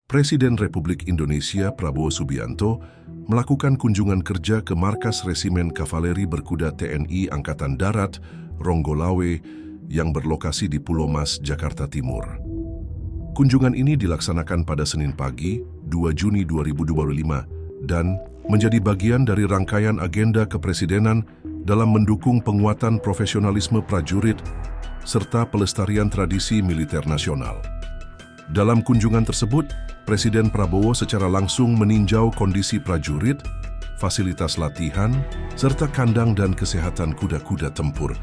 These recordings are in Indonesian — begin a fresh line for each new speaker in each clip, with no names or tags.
Presiden Republik Indonesia Prabowo Subianto melakukan kunjungan kerja ke markas Resimen Kavaleri Berkuda TNI Angkatan Darat Ronggolawe yang berlokasi di Pulau Mas, Jakarta Timur. Kunjungan ini dilaksanakan pada Senin pagi, 2 Juni 2025, dan menjadi bagian dari rangkaian agenda kepresidenan dalam mendukung penguatan profesionalisme prajurit serta pelestarian tradisi militer nasional. Dalam kunjungan tersebut, Presiden Prabowo secara langsung meninjau kondisi prajurit, fasilitas latihan, serta kandang dan kesehatan kuda-kuda tempur,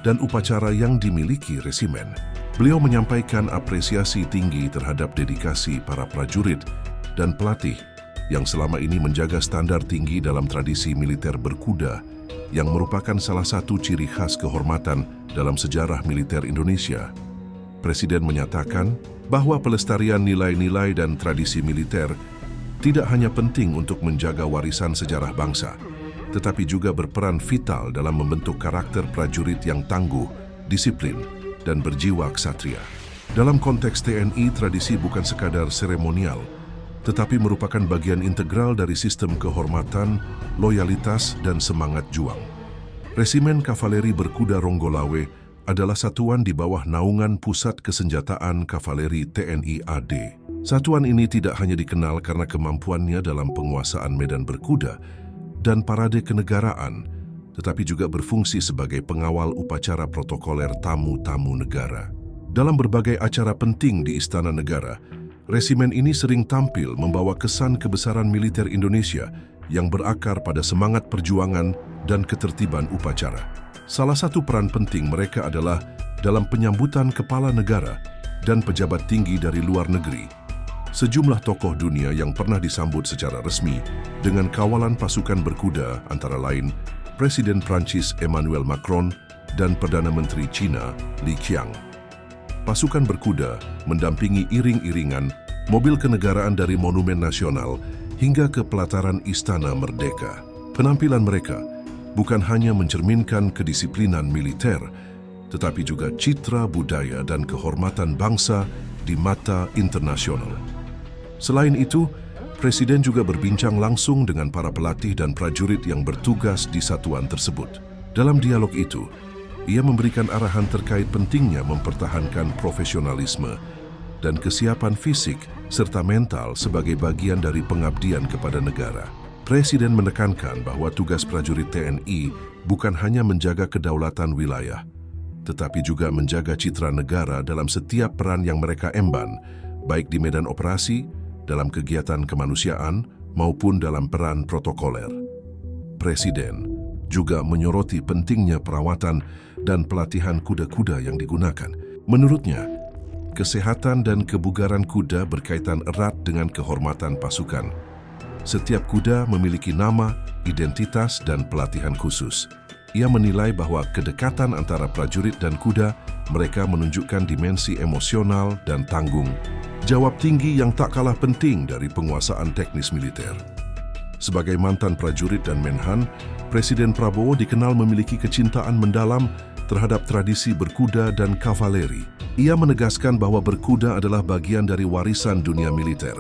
dan upacara yang dimiliki resimen. Beliau menyampaikan apresiasi tinggi terhadap dedikasi para prajurit dan pelatih yang selama ini menjaga standar tinggi dalam tradisi militer berkuda yang merupakan salah satu ciri khas kehormatan dalam sejarah militer Indonesia. Presiden menyatakan bahwa pelestarian nilai-nilai dan tradisi militer tidak hanya penting untuk menjaga warisan sejarah bangsa, tetapi juga berperan vital dalam membentuk karakter prajurit yang tangguh, disiplin, dan berjiwa ksatria. Dalam konteks TNI, tradisi bukan sekadar seremonial, tetapi merupakan bagian integral dari sistem kehormatan, loyalitas, dan semangat juang. Resimen Kavaleri Berkuda Ronggolawe adalah satuan di bawah naungan Pusat Kesenjataan Kavaleri TNI AD. Satuan ini tidak hanya dikenal karena kemampuannya dalam penguasaan medan berkuda dan parade kenegaraan, tetapi juga berfungsi sebagai pengawal upacara protokoler tamu-tamu negara. Dalam berbagai acara penting di Istana Negara, resimen ini sering tampil membawa kesan kebesaran militer Indonesia yang berakar pada semangat perjuangan dan ketertiban upacara. Salah satu peran penting mereka adalah dalam penyambutan kepala negara dan pejabat tinggi dari luar negeri. Sejumlah tokoh dunia yang pernah disambut secara resmi dengan kawalan pasukan berkuda antara lain Presiden Prancis Emmanuel Macron dan Perdana Menteri China Li Qiang. Pasukan berkuda mendampingi iring-iringan mobil kenegaraan dari Monumen Nasional hingga ke pelataran Istana Merdeka. Penampilan mereka bukan hanya mencerminkan kedisiplinan militer, tetapi juga citra budaya dan kehormatan bangsa di mata internasional. Selain itu, Presiden juga berbincang langsung dengan para pelatih dan prajurit yang bertugas di satuan tersebut. Dalam dialog itu, ia memberikan arahan terkait pentingnya mempertahankan profesionalisme dan kesiapan fisik serta mental sebagai bagian dari pengabdian kepada negara. Presiden menekankan bahwa tugas prajurit TNI bukan hanya menjaga kedaulatan wilayah, tetapi juga menjaga citra negara dalam setiap peran yang mereka emban, baik di medan operasi, dalam kegiatan kemanusiaan, maupun dalam peran protokoler. Presiden juga menyoroti pentingnya perawatan dan pelatihan kuda-kuda yang digunakan. Menurutnya, kesehatan dan kebugaran kuda berkaitan erat dengan kehormatan pasukan. Setiap kuda memiliki nama, identitas, dan pelatihan khusus. Ia menilai bahwa kedekatan antara prajurit dan kuda mereka menunjukkan dimensi emosional dan tanggung jawab tinggi yang tak kalah penting dari penguasaan teknis militer. Sebagai mantan prajurit dan Menhan, Presiden Prabowo dikenal memiliki kecintaan mendalam terhadap tradisi berkuda dan kavaleri. Ia menegaskan bahwa berkuda adalah bagian dari warisan dunia militer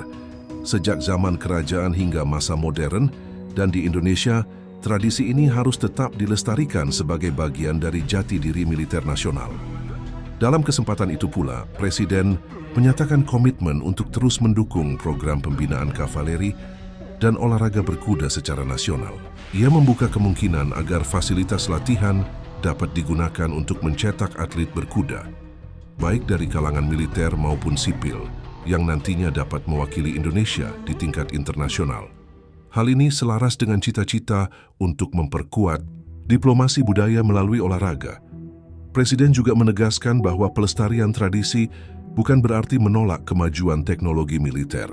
sejak zaman kerajaan hingga masa modern, dan di Indonesia, tradisi ini harus tetap dilestarikan sebagai bagian dari jati diri militer nasional. Dalam kesempatan itu pula, Presiden menyatakan komitmen untuk terus mendukung program pembinaan kavaleri dan olahraga berkuda secara nasional. Ia membuka kemungkinan agar fasilitas latihan dapat digunakan untuk mencetak atlet berkuda, baik dari kalangan militer maupun sipil, yang nantinya dapat mewakili Indonesia di tingkat internasional. Hal ini selaras dengan cita-cita untuk memperkuat diplomasi budaya melalui olahraga. Presiden juga menegaskan bahwa pelestarian tradisi bukan berarti menolak kemajuan teknologi militer.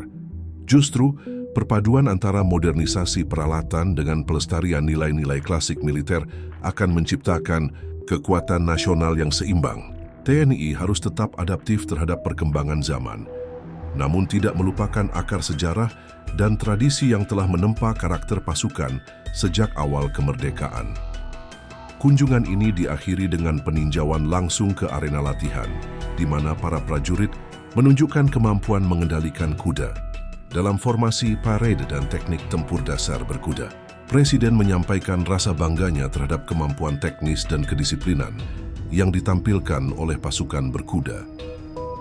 Justru, perpaduan antara modernisasi peralatan dengan pelestarian nilai-nilai klasik militer akan menciptakan kekuatan nasional yang seimbang. TNI harus tetap adaptif terhadap perkembangan zaman, namun tidak melupakan akar sejarah dan tradisi yang telah menempa karakter pasukan sejak awal kemerdekaan. Kunjungan ini diakhiri dengan peninjauan langsung ke arena latihan, di mana para prajurit menunjukkan kemampuan mengendalikan kuda, dalam formasi parade dan teknik tempur dasar berkuda. Presiden menyampaikan rasa bangganya terhadap kemampuan teknis dan kedisiplinan yang ditampilkan oleh pasukan berkuda.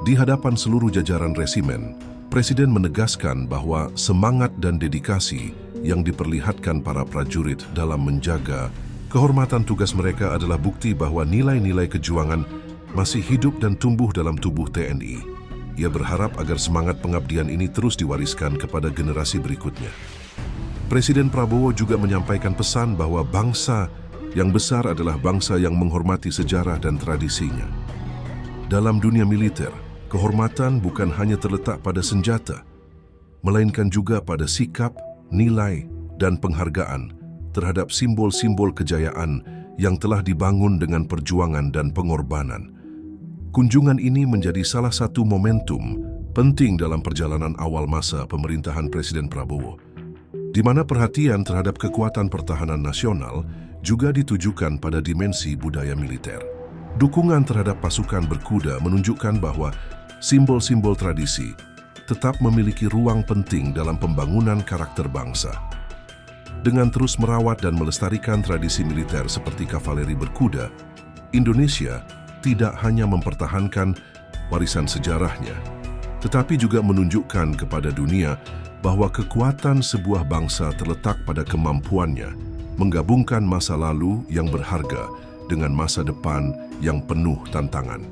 Di hadapan seluruh jajaran resimen, Presiden menegaskan bahwa semangat dan dedikasi yang diperlihatkan para prajurit dalam menjaga kehormatan tugas mereka adalah bukti bahwa nilai-nilai kejuangan masih hidup dan tumbuh dalam tubuh TNI. Ia berharap agar semangat pengabdian ini terus diwariskan kepada generasi berikutnya. Presiden Prabowo juga menyampaikan pesan bahwa bangsa yang besar adalah bangsa yang menghormati sejarah dan tradisinya. Dalam dunia militer, kehormatan bukan hanya terletak pada senjata, melainkan juga pada sikap, nilai, dan penghargaan terhadap simbol-simbol kejayaan yang telah dibangun dengan perjuangan dan pengorbanan. Kunjungan ini menjadi salah satu momentum penting dalam perjalanan awal masa pemerintahan Presiden Prabowo, di mana perhatian terhadap kekuatan pertahanan nasional juga ditujukan pada dimensi budaya militer. Dukungan terhadap pasukan berkuda menunjukkan bahwa simbol-simbol tradisi tetap memiliki ruang penting dalam pembangunan karakter bangsa. Dengan terus merawat dan melestarikan tradisi militer seperti kavaleri berkuda, Indonesia tidak hanya mempertahankan warisan sejarahnya, tetapi juga menunjukkan kepada dunia bahwa kekuatan sebuah bangsa terletak pada kemampuannya menggabungkan masa lalu yang berharga dengan masa depan yang penuh tantangan.